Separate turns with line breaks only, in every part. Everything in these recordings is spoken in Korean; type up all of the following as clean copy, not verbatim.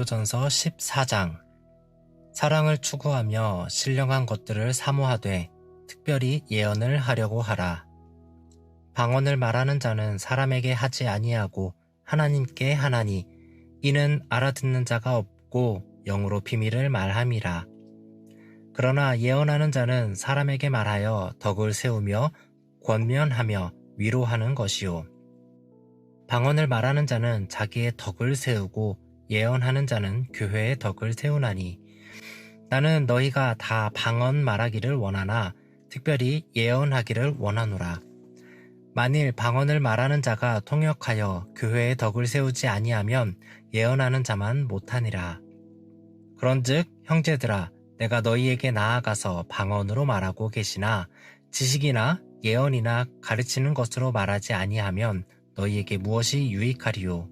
고린도전서 14장. 사랑을 추구하며 신령한 것들을 사모하되 특별히 예언을 하려고 하라. 방언을 말하는 자는 사람에게 하지 아니하고 하나님께 하나니, 이는 알아듣는 자가 없고 영으로 비밀을 말함이라. 그러나 예언하는 자는 사람에게 말하여 덕을 세우며 권면하며 위로하는 것이요. 방언을 말하는 자는 자기의 덕을 세우고 예언하는 자는 교회의 덕을 세우나니, 나는 너희가 다 방언 말하기를 원하나 특별히 예언하기를 원하노라. 만일 방언을 말하는 자가 통역하여 교회의 덕을 세우지 아니하면 예언하는 자만 못하니라. 그런즉 형제들아, 내가 너희에게 나아가서 방언으로 말하고 계시나 지식이나 예언이나 가르치는 것으로 말하지 아니하면 너희에게 무엇이 유익하리요.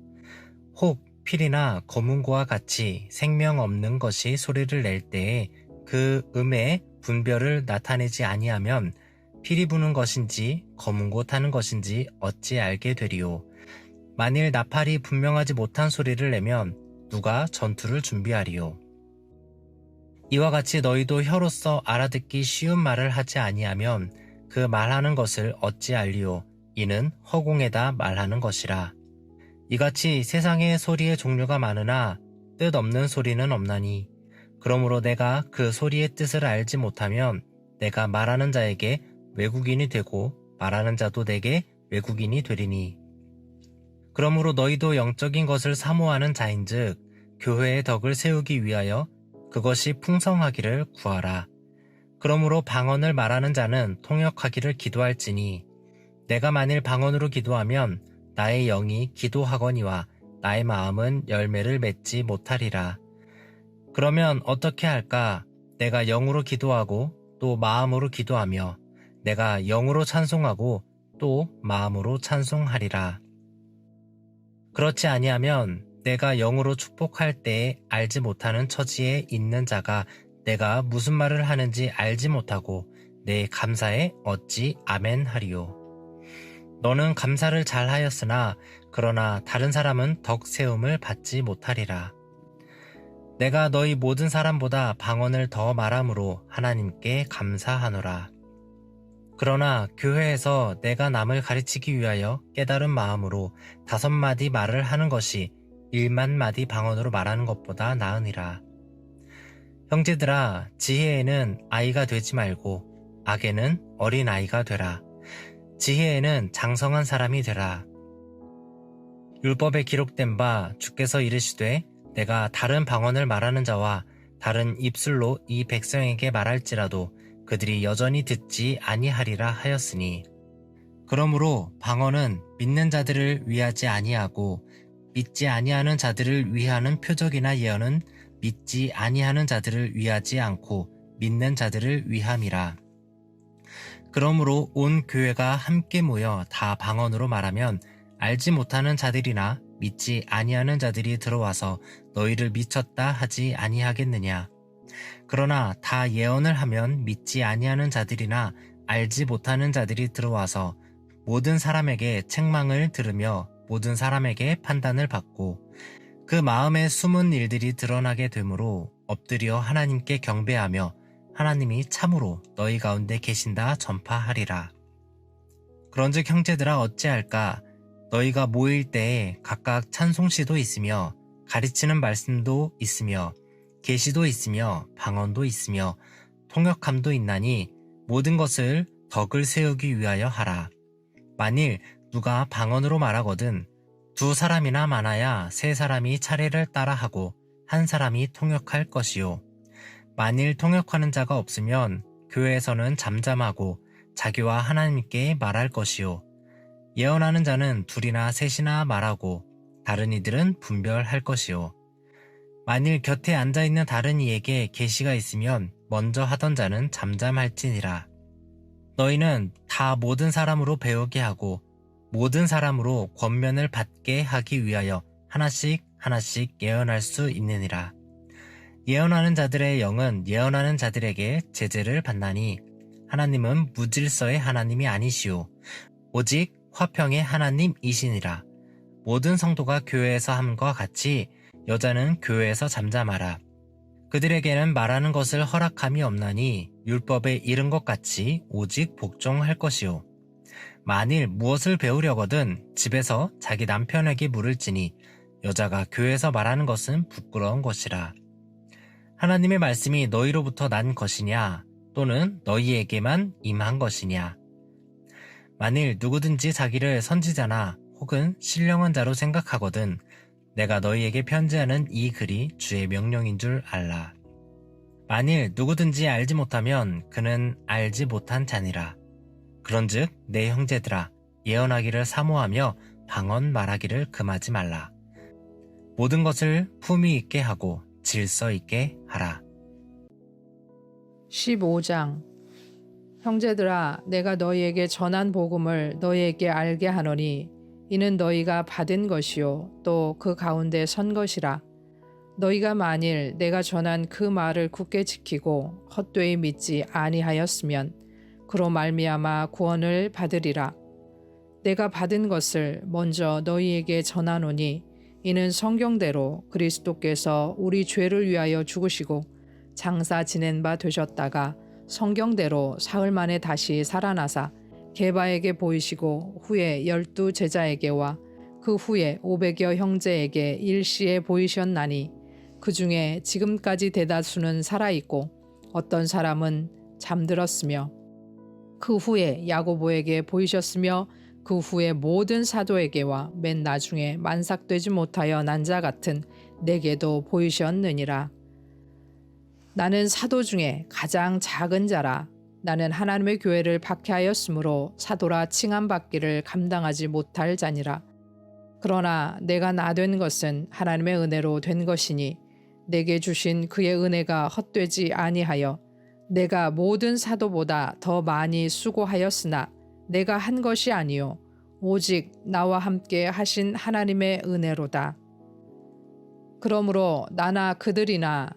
혹 필이나 검은고와 같이 생명 없는 것이 소리를 낼 때에 그 음의 분별을 나타내지 아니하면 필이 부는 것인지 검은고 타는 것인지 어찌 알게 되리요. 만일 나팔이 분명하지 못한 소리를 내면 누가 전투를 준비하리요. 이와 같이 너희도 혀로서 알아듣기 쉬운 말을 하지 아니하면 그 말하는 것을 어찌 알리요. 이는 허공에다 말하는 것이라. 이같이 세상에 소리의 종류가 많으나 뜻없는 소리는 없나니, 그러므로 내가 그 소리의 뜻을 알지 못하면 내가 말하는 자에게 외국인이 되고 말하는 자도 내게 외국인이 되리니. 그러므로 너희도 영적인 것을 사모하는 자인즉 교회의 덕을 세우기 위하여 그것이 풍성하기를 구하라. 그러므로 방언을 말하는 자는 통역하기를 기도할지니, 내가 만일 방언으로 기도하면 나의 영이 기도하거니와 나의 마음은 열매를 맺지 못하리라. 그러면 어떻게 할까? 내가 영으로 기도하고 또 마음으로 기도하며 내가 영으로 찬송하고 또 마음으로 찬송하리라. 그렇지 아니하면 내가 영으로 축복할 때에 알지 못하는 처지에 있는 자가 내가 무슨 말을 하는지 알지 못하고 내 감사에 어찌 아멘 하리요. 너는 감사를 잘 하였으나 그러나 다른 사람은 덕 세움을 받지 못하리라. 내가 너희 모든 사람보다 방언을 더 말함으로 하나님께 감사하노라. 그러나 교회에서 내가 남을 가르치기 위하여 깨달은 마음으로 5마디 말을 하는 것이 1만 마디 방언으로 말하는 것보다 나으니라. 형제들아, 지혜에는 아이가 되지 말고 악에는 어린아이가 되라. 지혜에는 장성한 사람이 되라. 율법에 기록된 바 주께서 이르시되 내가 다른 방언을 말하는 자와 다른 입술로 이 백성에게 말할지라도 그들이 여전히 듣지 아니하리라 하였으니, 그러므로 방언은 믿는 자들을 위하지 아니하고 믿지 아니하는 자들을 위하는 표적이나 예언은 믿지 아니하는 자들을 위하지 않고 믿는 자들을 위함이라. 그러므로 온 교회가 함께 모여 다 방언으로 말하면 알지 못하는 자들이나 믿지 아니하는 자들이 들어와서 너희를 미쳤다 하지 아니하겠느냐. 그러나 다 예언을 하면 믿지 아니하는 자들이나 알지 못하는 자들이 들어와서 모든 사람에게 책망을 들으며 모든 사람에게 판단을 받고 그 마음에 숨은 일들이 드러나게 되므로 엎드려 하나님께 경배하며 하나님이 참으로 너희 가운데 계신다 전파하리라. 그런즉 형제들아, 어찌할까? 너희가 모일 때에 각각 찬송시도 있으며 가르치는 말씀도 있으며 계시도 있으며 방언도 있으며 통역함도 있나니 모든 것을 덕을 세우기 위하여 하라. 만일 누가 방언으로 말하거든 2사람이나 많아야 3사람이 차례를 따라하고 1사람이 통역할 것이요. 만일 통역하는 자가 없으면 교회에서는 잠잠하고 자기와 하나님께 말할 것이요. 예언하는 자는 2이나 3이나 말하고 다른 이들은 분별할 것이요. 만일 곁에 앉아있는 다른 이에게 계시가 있으면 먼저 하던 자는 잠잠할지니라. 너희는 다 모든 사람으로 배우게 하고 모든 사람으로 권면을 받게 하기 위하여 하나씩 예언할 수 있느니라. 예언하는 자들의 영은 예언하는 자들에게 제재를 받나니 하나님은 무질서의 하나님이 아니시오 오직 화평의 하나님이시니라. 모든 성도가 교회에서 함과 같이 여자는 교회에서 잠잠하라. 그들에게는 말하는 것을 허락함이 없나니 율법에 이른 것 같이 오직 복종할 것이요. 만일 무엇을 배우려거든 집에서 자기 남편에게 물을지니 여자가 교회에서 말하는 것은 부끄러운 것이라. 하나님의 말씀이 너희로부터 난 것이냐 또는 너희에게만 임한 것이냐. 만일 누구든지 자기를 선지자나 혹은 신령한 자로 생각하거든 내가 너희에게 편지하는 이 글이 주의 명령인 줄 알라. 만일 누구든지 알지 못하면 그는 알지 못한 자니라. 그런즉 내 형제들아 예언하기를 사모하며 방언 말하기를 금하지 말라. 모든 것을 품위 있게 하고 질서 있게 하라.
15장. 형제들아, 내가 너희에게 전한 복음을 너희에게 알게 하노니 이는 너희가 받은 것이요 또 그 가운데 선 것이라. 너희가 만일 내가 전한 그 말을 굳게 지키고 헛되이 믿지 아니하였으면 그로 말미암아 구원을 받으리라. 내가 받은 것을 먼저 너희에게 전하노니 이는 성경대로 그리스도께서 우리 죄를 위하여 죽으시고 장사 지낸 바 되셨다가 성경대로 사흘 만에 다시 살아나사 게바에게 보이시고 후에 12 제자에게와 그 후에 500여 형제에게 일시에 보이셨나니 그 중에 지금까지 대다수는 살아있고 어떤 사람은 잠들었으며 그 후에 야고보에게 보이셨으며 그 후에 모든 사도에게와 맨 나중에 만삭되지 못하여 난 자 같은 내게도 보이셨느니라. 나는 사도 중에 가장 작은 자라. 나는 하나님의 교회를 박해하였으므로 사도라 칭함받기를 감당하지 못할 자니라. 그러나 내가 나 된 것은 하나님의 은혜로 된 것이니 내게 주신 그의 은혜가 헛되지 아니하여 내가 모든 사도보다 더 많이 수고하였으나 내가 한 것이 아니요 오직 나와 함께 하신 하나님의 은혜로다. 그러므로 나나 그들이나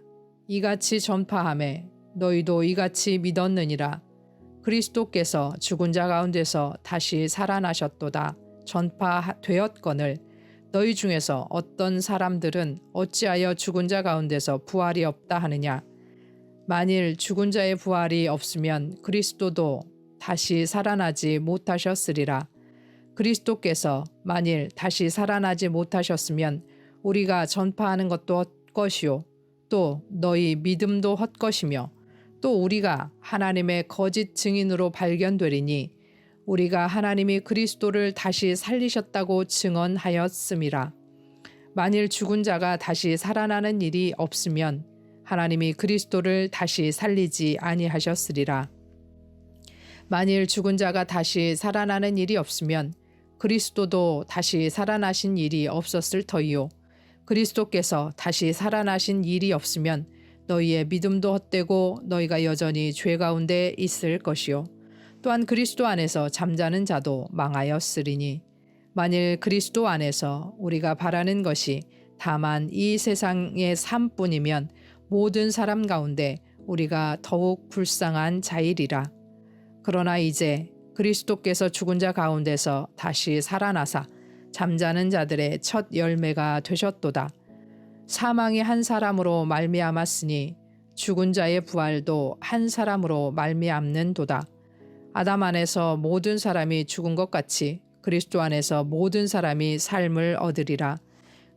이같이 전파하매 너희도 이같이 믿었느니라. 그리스도께서 죽은 자 가운데서 다시 살아나셨도다 전파되었거늘 너희 중에서 어떤 사람들은 어찌하여 죽은 자 가운데서 부활이 없다 하느냐. 만일 죽은 자의 부활이 없으면 그리스도도 다시 살아나지 못하셨으리라. 그리스도께서 만일 다시 살아나지 못하셨으면 우리가 전파하는 것도 헛것이요 또 너희 믿음도 헛것이며 또 우리가 하나님의 거짓 증인으로 발견되리니 우리가 하나님이 그리스도를 다시 살리셨다고 증언하였음이라. 만일 죽은 자가 다시 살아나는 일이 없으면 하나님이 그리스도를 다시 살리지 아니하셨으리라. 만일 죽은 자가 다시 살아나는 일이 없으면 그리스도도 다시 살아나신 일이 없었을 터이요. 그리스도께서 다시 살아나신 일이 없으면 너희의 믿음도 헛되고 너희가 여전히 죄 가운데 있을 것이요. 또한 그리스도 안에서 잠자는 자도 망하였으리니 만일 그리스도 안에서 우리가 바라는 것이 다만 이 세상의 삶뿐이면 모든 사람 가운데 우리가 더욱 불쌍한 자이리라. 그러나 이제 그리스도께서 죽은 자 가운데서 다시 살아나사 잠자는 자들의 첫 열매가 되셨도다. 사망이 한 사람으로 말미암았으니 죽은 자의 부활도 한 사람으로 말미암는도다. 아담 안에서 모든 사람이 죽은 것 같이 그리스도 안에서 모든 사람이 삶을 얻으리라.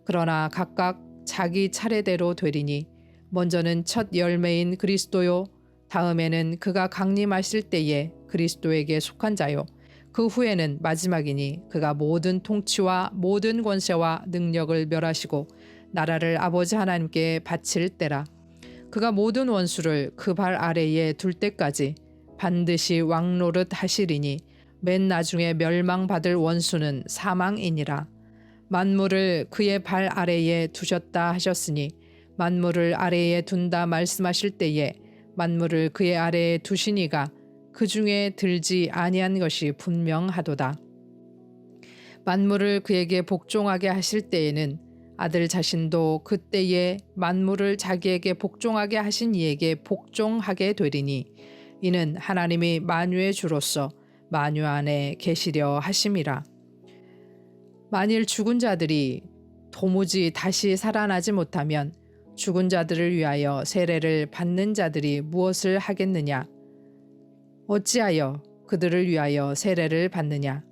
그러나 각각 자기 차례대로 되리니 먼저는 첫 열매인 그리스도요 다음에는 그가 강림하실 때에 그리스도에게 속한 자요 그 후에는 마지막이니 그가 모든 통치와 모든 권세와 능력을 멸하시고 나라를 아버지 하나님께 바칠 때라. 그가 모든 원수를 그 발 아래에 둘 때까지 반드시 왕노릇 하시리니 맨 나중에 멸망받을 원수는 사망이니라. 만물을 그의 발 아래에 두셨다 하셨으니 만물을 아래에 둔다 말씀하실 때에 만물을 그의 아래에 두시니가 그 중에 들지 아니한 것이 분명하도다. 만물을 그에게 복종하게 하실 때에는 아들 자신도 그때에 만물을 자기에게 복종하게 하신 이에게 복종하게 되리니 이는 하나님이 만유의 주로서 만유 안에 계시려 하심이라. 만일 죽은 자들이 도무지 다시 살아나지 못하면 죽은 자들을 위하여 세례를 받는 자들이 무엇을 하겠느냐? 어찌하여 그들을 위하여 세례를 받느냐?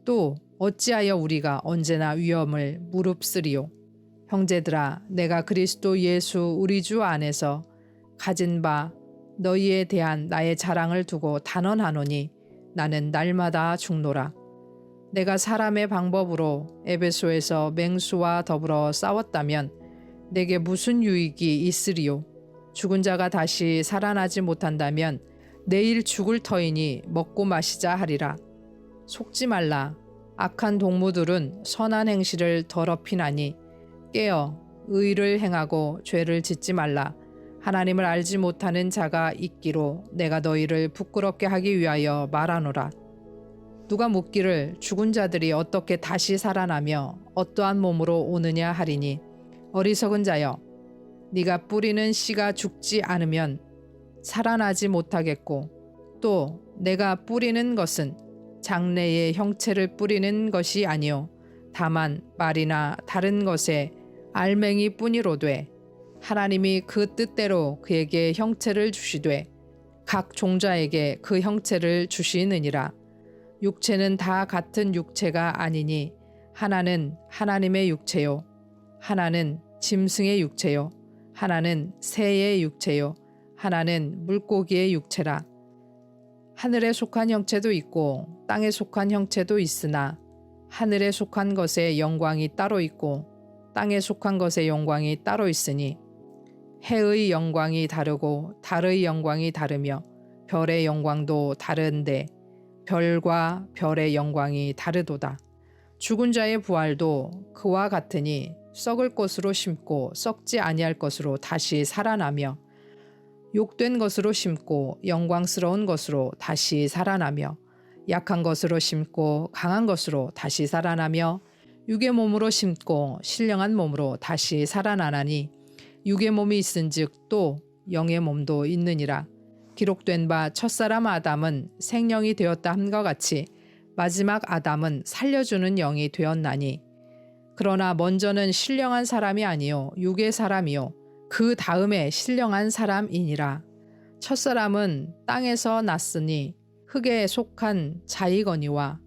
또 어찌하여 우리가 언제나 위험을 무릅쓰리요? 형제들아, 내가 그리스도 예수 우리 주 안에서 가진 바 너희에 대한 나의 자랑을 두고 단언하노니 나는 날마다 죽노라. 내가 사람의 방법으로 에베소에서 맹수와 더불어 싸웠다면 내게 무슨 유익이 있으리요? 죽은 자가 다시 살아나지 못한다면 내일 죽을 터이니 먹고 마시자 하리라. 속지 말라. 악한 동무들은 선한 행실을 더럽히나니 깨어 의를 행하고 죄를 짓지 말라. 하나님을 알지 못하는 자가 있기로 내가 너희를 부끄럽게 하기 위하여 말하노라. 누가 묻기를 죽은 자들이 어떻게 다시 살아나며 어떠한 몸으로 오느냐 하리니 어리석은 자여, 네가 뿌리는 씨가 죽지 않으면 살아나지 못하겠고 또 내가 뿌리는 것은 장래의 형체를 뿌리는 것이 아니요 다만 말이나 다른 것에 알맹이 뿐이로되 하나님이 그 뜻대로 그에게 형체를 주시되 각 종자에게 그 형체를 주시느니라. 육체는 다 같은 육체가 아니니 하나는 하나님의 육체요 하나는 짐승의 육체요 하나는 새의 육체요 하나는 물고기의 육체라. 하늘에 속한 형체도 있고 땅에 속한 형체도 있으나 하늘에 속한 것의 영광이 따로 있고 땅에 속한 것의 영광이 따로 있으니 해의 영광이 다르고 달의 영광이 다르며 별의 영광도 다른데 별과 별의 영광이 다르도다. 죽은 자의 부활도 그와 같으니 썩을 것으로 심고 썩지 아니할 것으로 다시 살아나며 욕된 것으로 심고 영광스러운 것으로 다시 살아나며 약한 것으로 심고 강한 것으로 다시 살아나며 육의 몸으로 심고 신령한 몸으로 다시 살아나나니 육의 몸이 있은즉 또 영의 몸도 있느니라. 기록된 바 첫사람 아담은 생령이 되었다 함과 같이 마지막 아담은 살려주는 영이 되었나니 그러나 먼저는 신령한 사람이 아니요 육의 사람이요 그 다음에 신령한 사람이니라. 첫사람은 땅에서 났으니 흙에 속한 자이거니와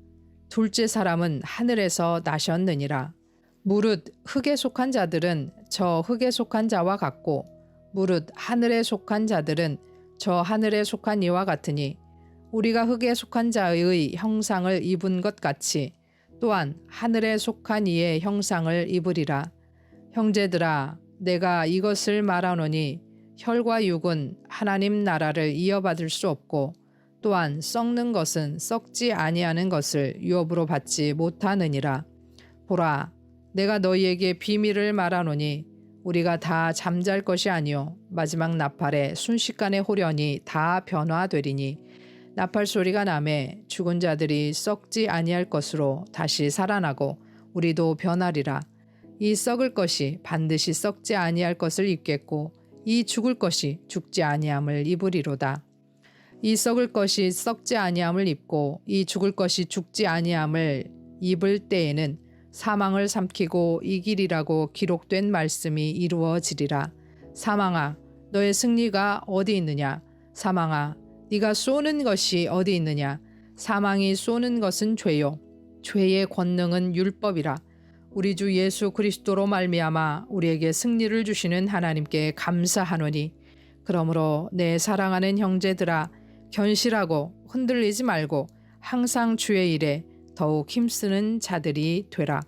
둘째 사람은 하늘에서 나셨느니라. 무릇 흙에 속한 자들은 저 흙에 속한 자와 같고 무릇 하늘에 속한 자들은 저 하늘에 속한 이와 같으니 우리가 흙에 속한 자의 형상을 입은 것 같이 또한 하늘에 속한 이의 형상을 입으리라. 형제들아, 내가 이것을 말하노니 혈과 육은 하나님 나라를 이어받을 수 없고 또한 썩는 것은 썩지 아니하는 것을 유업으로 받지 못하느니라. 보라, 내가 너희에게 비밀을 말하노니 우리가 다 잠잘 것이 아니요 마지막 나팔에 순식간에 호련히 다 변화되리니 나팔 소리가 나매 죽은 자들이 썩지 아니할 것으로 다시 살아나고 우리도 변하리라. 이 썩을 것이 반드시 썩지 아니할 것을 입겠고 이 죽을 것이 죽지 아니함을 입으리로다. 이 썩을 것이 썩지 아니함을 입고 이 죽을 것이 죽지 아니함을 입을 때에는 사망을 삼키고 이기리라고 기록된 말씀이 이루어지리라. 사망아, 너의 승리가 어디 있느냐? 사망아, 네가 쏘는 것이 어디 있느냐? 사망이 쏘는 것은 죄요. 죄의 권능은 율법이라. 우리 주 예수 그리스도로 말미암아 우리에게 승리를 주시는 하나님께 감사하노니 그러므로 내 사랑하는 형제들아 견실하고 흔들리지 말고 항상 주의 일에 더욱 힘쓰는 자들이 되라.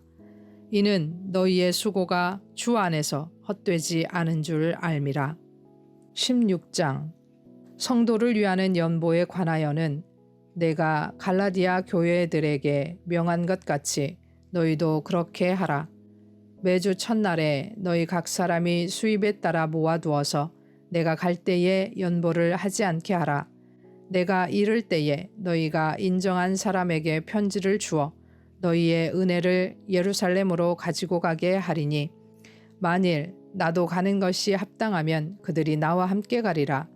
이는 너희의 수고가 주 안에서 헛되지 않은 줄 알미라. 16장 성도를 위하는 연보에 관하여는 내가 갈라디아 교회들에게 명한 것 같이 너희도 그렇게 하라. 매주 첫날에 너희 각 사람이 수입에 따라 모아두어서 내가 갈 때에 연보를 하지 않게 하라. 내가 이를 때에 너희가 인정한 사람에게 편지를 주어 너희의 은혜를 예루살렘으로 가지고 가게 하리니 만일 나도 가는 것이 합당하면 그들이 나와 함께 가리라.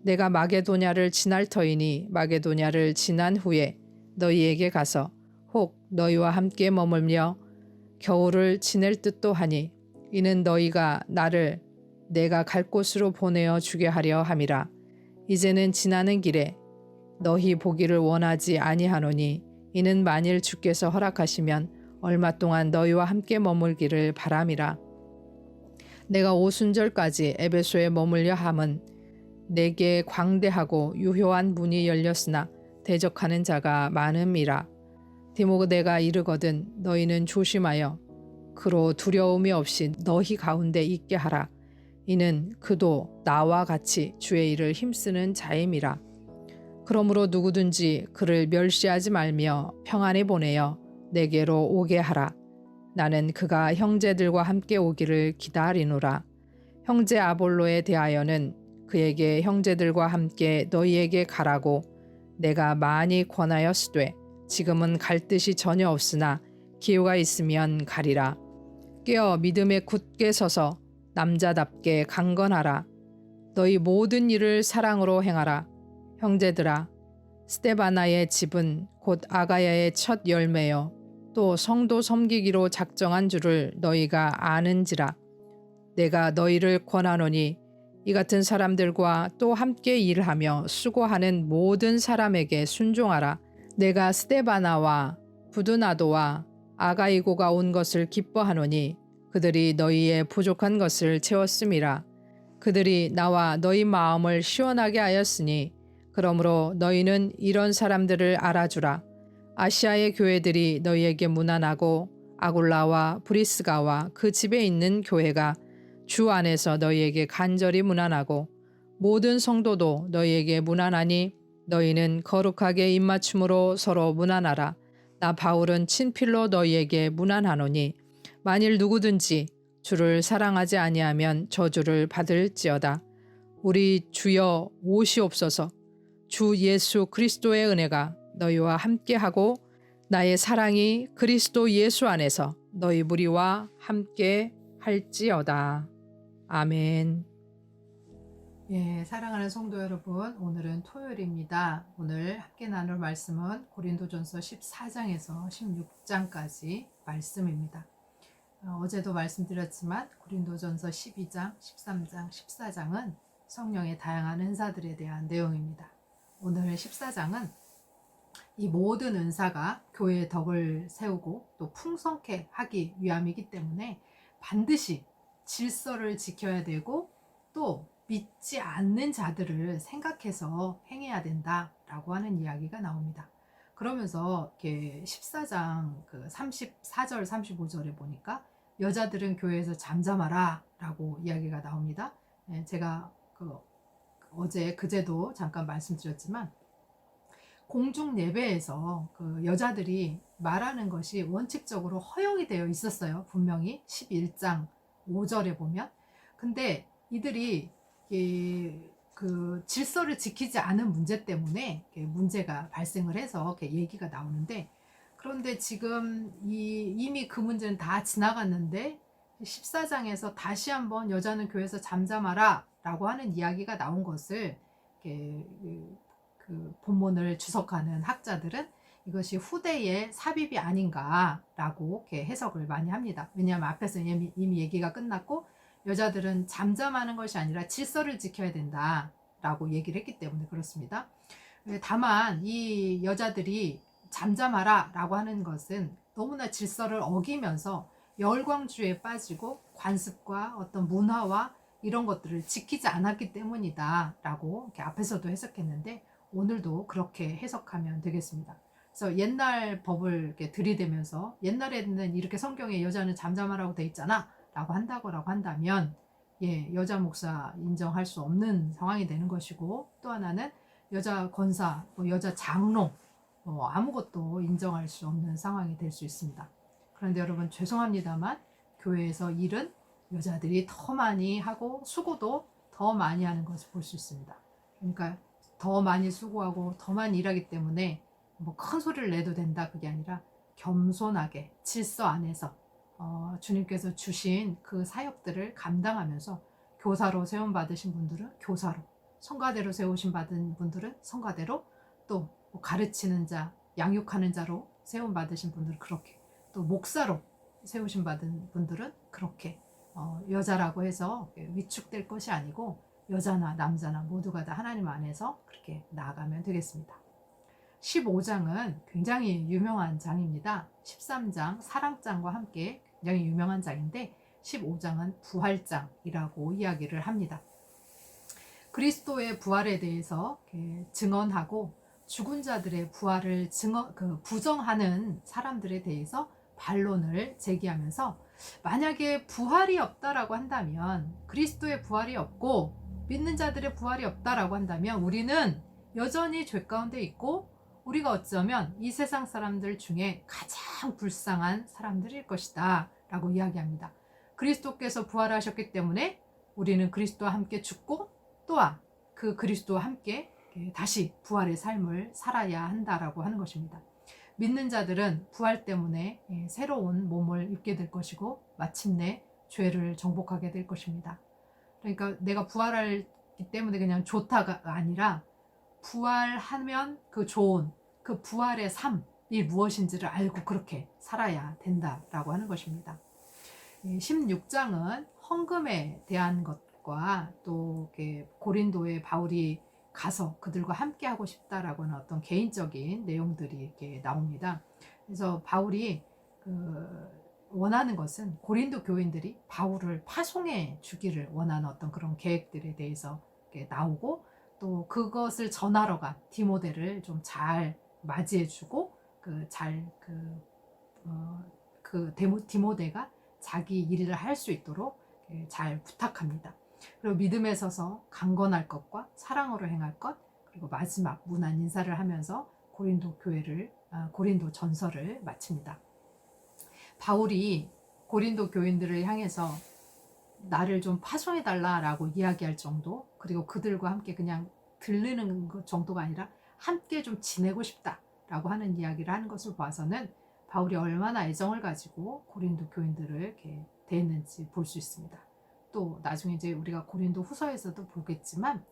내가 마게도냐를 지날 터이니 마게도냐를 지난 후에 너희에게 가서 혹 너희와 함께 머물며 겨울을 지낼 듯도 하니 이는 너희가 나를 내가 갈 곳으로 보내어 주게 하려 함이라. 이제는 지나는 길에 너희 보기를 원하지 아니하노니 이는 만일 주께서 허락하시면 얼마 동안 너희와 함께 머물기를 바람이라. 내가 오순절까지 에베소에 머물려 함은 내게 광대하고 유효한 문이 열렸으나 대적하는 자가 많음이라. 디모데가 이르거든 너희는 조심하여 그로 두려움이 없이 너희 가운데 있게 하라. 이는 그도 나와 같이 주의 일을 힘쓰는 자임이라. 그러므로 누구든지 그를 멸시하지 말며 평안히 보내어 내게로 오게 하라. 나는 그가 형제들과 함께 오기를 기다리노라. 형제 아볼로에 대하여는 그에게 형제들과 함께 너희에게 가라고 내가 많이 권하였으되 지금은 갈 뜻이 전혀 없으나 기회가 있으면 가리라. 깨어 믿음에 굳게 서서 남자답게 강건하라. 너희 모든 일을 사랑으로 행하라. 형제들아, 스데바나의 집은 곧 아가야의 첫 열매요 또 성도 섬기기로 작정한 줄을 너희가 아는지라. 내가 너희를 권하노니 이 같은 사람들과 또 함께 일하며 수고하는 모든 사람에게 순종하라. 내가 스데바나와 부두나도와 아가이고가 온 것을 기뻐하노니 그들이 너희의 부족한 것을 채웠음이라. 그들이 나와 너희 마음을 시원하게 하였으니 그러므로 너희는 이런 사람들을 알아주라. 아시아의 교회들이 너희에게 문안하고 아굴라와 브리스가와 그 집에 있는 교회가 주 안에서 너희에게 간절히 문안하고 모든 성도도 너희에게 문안하니 너희는 거룩하게 입맞춤으로 서로 문안하라. 나 바울은 친필로 너희에게 문안하노니 만일 누구든지 주를 사랑하지 아니하면 저주를 받을지어다. 우리 주여 오시옵소서. 주 예수 그리스도의 은혜가 너희와 함께하고 나의 사랑이 그리스도 예수 안에서 너희 무리와 함께 할지어다. 아멘. 예, 사랑하는 성도 여러분, 오늘은 토요일입니다. 오늘 함께 나눌 말씀은 고린도전서 14장에서 16장까지 말씀입니다. 어제도 말씀드렸지만 고린도전서 12장, 13장, 14장은 성령의 다양한 은사들에 대한 내용입니다. 오늘 14장은 이 모든 은사가 교회의 덕을 세우고 또 풍성케 하기 위함이기 때문에 반드시 질서를 지켜야 되고 또 믿지 않는 자들을 생각해서 행해야 된다라고 하는 이야기가 나옵니다. 그러면서 이렇게 14장 그 34절 35절에 보니까 여자들은 교회에서 잠잠하라 라고 이야기가 나옵니다. 제가 어제 그제도 잠깐 말씀드렸지만 공중 예배에서 그 여자들이 말하는 것이 원칙적으로 허용이 되어 있었어요. 분명히 11장 5절에 보면. 근데 이들이 그 질서를 지키지 않은 문제 때문에 문제가 발생을 해서 얘기가 나오는데, 그런데 지금 이미 그 문제는 다 지나갔는데 14장에서 다시 한번 여자는 교회에서 잠잠하라 라고 하는 이야기가 나온 것을 그 본문을 주석하는 학자들은 이것이 후대의 삽입이 아닌가라고 해석을 많이 합니다. 왜냐하면 앞에서 이미 얘기가 끝났고 여자들은 잠잠하는 것이 아니라 질서를 지켜야 된다라고 얘기를 했기 때문에 그렇습니다. 다만 이 여자들이 잠잠하라 라고 하는 것은 너무나 질서를 어기면서 열광주의에 빠지고 관습과 어떤 문화와 이런 것들을 지키지 않았기 때문이다 라고 이렇게 앞에서도 해석했는데 오늘도 그렇게 해석하면 되겠습니다. 그래서 옛날 법을 이렇게 들이대면서 옛날에는 이렇게 성경에 여자는 잠잠하라고 돼 있잖아 라고 한다면 여자 목사 인정할 수 없는 상황이 되는 것이고, 또 하나는 여자 권사, 여자 장로 아무것도 인정할 수 없는 상황이 될 수 있습니다. 그런데 여러분 죄송합니다만 교회에서 일은 여자들이 더 많이 하고 수고도 더 많이 하는 것을 볼 수 있습니다. 그러니까 더 많이 수고하고 더 많이 일하기 때문에 뭐 큰 소리를 내도 된다 그게 아니라 겸손하게 질서 안에서 주님께서 주신 그 사역들을 감당하면서 교사로 세움 받으신 분들은 교사로, 성가대로 세우신 받은 분들은 성가대로, 또 가르치는 자, 양육하는 자로 세움 받으신 분들은 그렇게, 또 목사로 세우심 받은 분들은 그렇게 여자라고 해서 위축될 것이 아니고 여자나 남자나 모두가 다 하나님 안에서 그렇게 나아가면 되겠습니다. 15장은 굉장히 유명한 장입니다. 13장 사랑장과 함께 굉장히 유명한 장인데 15장은 부활장이라고 이야기를 합니다. 그리스도의 부활에 대해서 증언하고 죽은 자들의 부활을 부정하는 사람들에 대해서 반론을 제기하면서 만약에 부활이 없다라고 한다면, 그리스도의 부활이 없고 믿는 자들의 부활이 없다라고 한다면 우리는 여전히 죄 가운데 있고 우리가 어쩌면 이 세상 사람들 중에 가장 불쌍한 사람들일 것이다 라고 이야기합니다. 그리스도께서 부활하셨기 때문에 우리는 그리스도와 함께 죽고 또한 그 그리스도와 함께 다시 부활의 삶을 살아야 한다라고 하는 것입니다. 믿는 자들은 부활 때문에 새로운 몸을 입게 될 것이고 마침내 죄를 정복하게 될 것입니다. 그러니까 내가 부활하기 때문에 그냥 좋다가 아니라 부활하면 그 좋은 그 부활의 삶이 무엇인지를 알고 그렇게 살아야 된다라고 하는 것입니다. 16장은 헌금에 대한 것과 또 고린도에 바울이 가서 그들과 함께 하고 싶다라고 하는 어떤 개인적인 내용들이 이렇게 나옵니다. 그래서 바울이 원하는 것은 고린도 교인들이 바울을 파송해 주기를 원하는 어떤 그런 계획들에 대해서 나오고, 또 그것을 전하러 간 디모데를 좀 잘 맞이해주고 디모데가 자기 일을 할 수 있도록 잘 부탁합니다. 그리고 믿음에 서서 강건할 것과 사랑으로 행할 것, 그리고 마지막 문안 인사를 하면서 고린도 전서를 마칩니다. 바울이 고린도 교인들을 향해서 나를 좀 파송해 달라라고 이야기할 정도, 그리고 그들과 함께 그냥 들르는 것 정도가 아니라 함께 좀 지내고 싶다라고 하는 이야기를 하는 것을 봐서는 바울이 얼마나 애정을 가지고 고린도 교인들을 이렇게 대했는지 볼 수 있습니다. 또 나중에 이제 우리가 고린도 후서에서도 보겠지만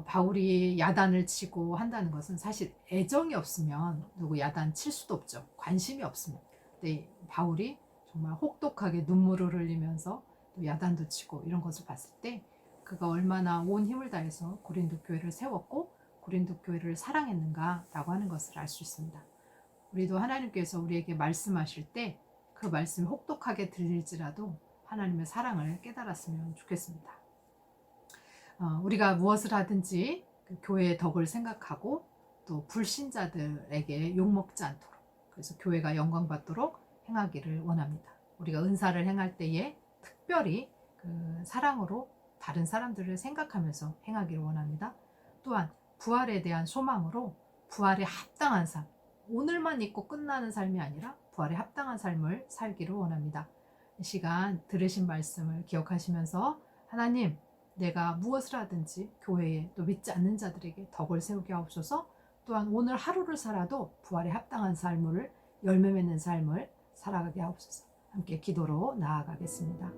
바울이 야단을 치고 한다는 것은 사실 애정이 없으면 누구 야단 칠 수도 없죠. 관심이 없으면. 근데 바울이 정말 혹독하게 눈물을 흘리면서 또 야단도 치고 이런 것을 봤을 때 그가 얼마나 온 힘을 다해서 고린도 교회를 세웠고 고린도 교회를 사랑했는가라고 하는 것을 알 수 있습니다. 우리도 하나님께서 우리에게 말씀하실 때 그 말씀이 혹독하게 들릴지라도 하나님의 사랑을 깨달았으면 좋겠습니다. 우리가 무엇을 하든지 그 교회의 덕을 생각하고 또 불신자들에게 욕먹지 않도록, 그래서 교회가 영광받도록 행하기를 원합니다. 우리가 은사를 행할 때에 특별히 그 사랑으로 다른 사람들을 생각하면서 행하기를 원합니다. 또한 부활에 대한 소망으로 부활에 합당한 삶, 오늘만 있고 끝나는 삶이 아니라 부활에 합당한 삶을 살기를 원합니다. 이 시간 들으신 말씀을 기억하시면서 하나님, 내가 무엇을 하든지 교회에 또 믿지 않는 자들에게 덕을 세우게 하옵소서. 또한 오늘 하루를 살아도 부활에 합당한 삶을, 열매 맺는 삶을 살아가게 하옵소서. 함께 기도로 나아가겠습니다.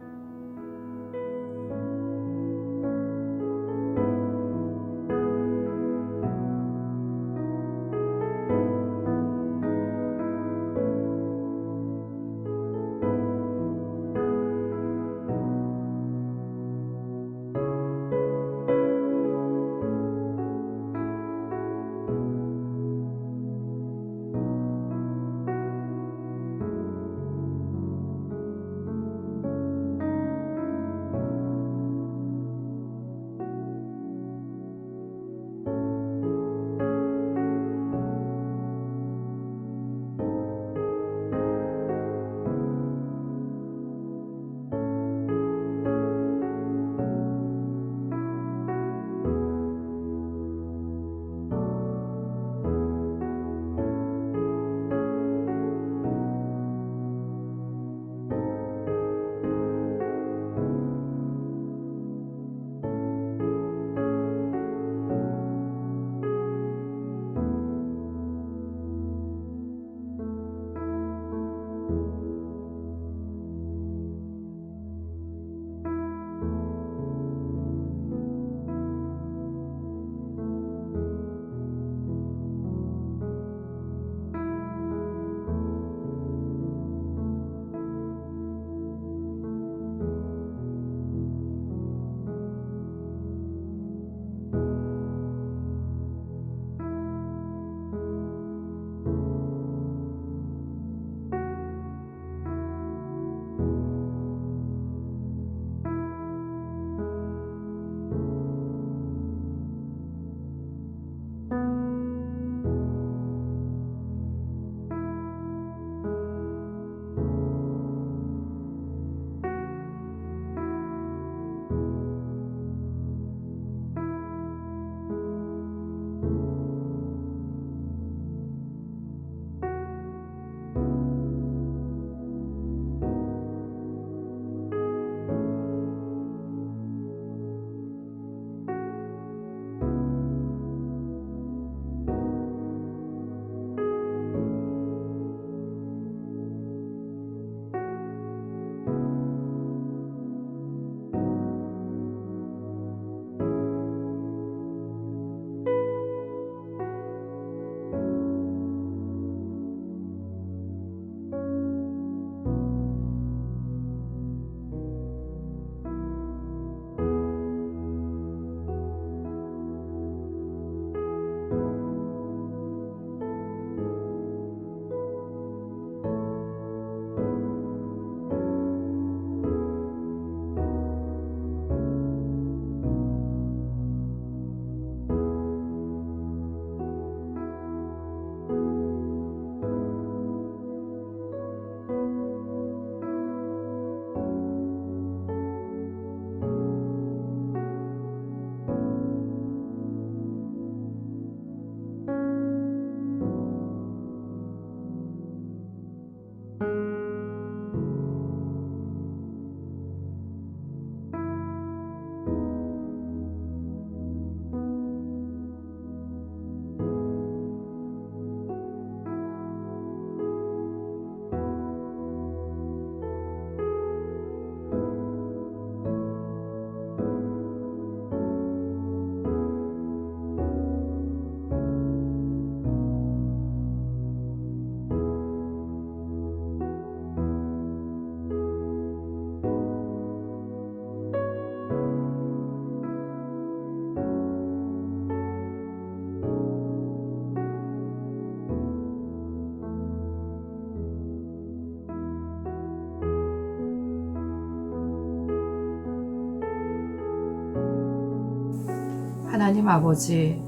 하나님 아버지,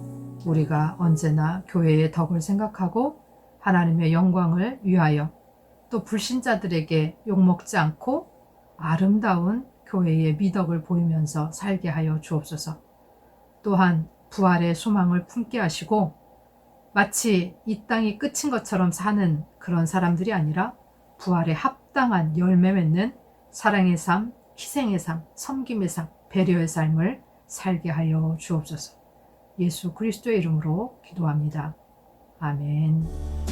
우리가 언제나 교회의 덕을 생각하고 하나님의 영광을 위하여 또 불신자들에게 욕먹지 않고 아름다운 교회의 미덕을 보이면서 살게 하여 주옵소서. 또한 부활의 소망을 품게 하시고 마치 이 땅이 끝인 것처럼 사는 그런 사람들이 아니라 부활에 합당한 열매 맺는 사랑의 삶, 희생의 삶, 섬김의 삶, 배려의 삶을 살게 하여 주옵소서. 예수 그리스도의 이름으로 기도합니다. 아멘.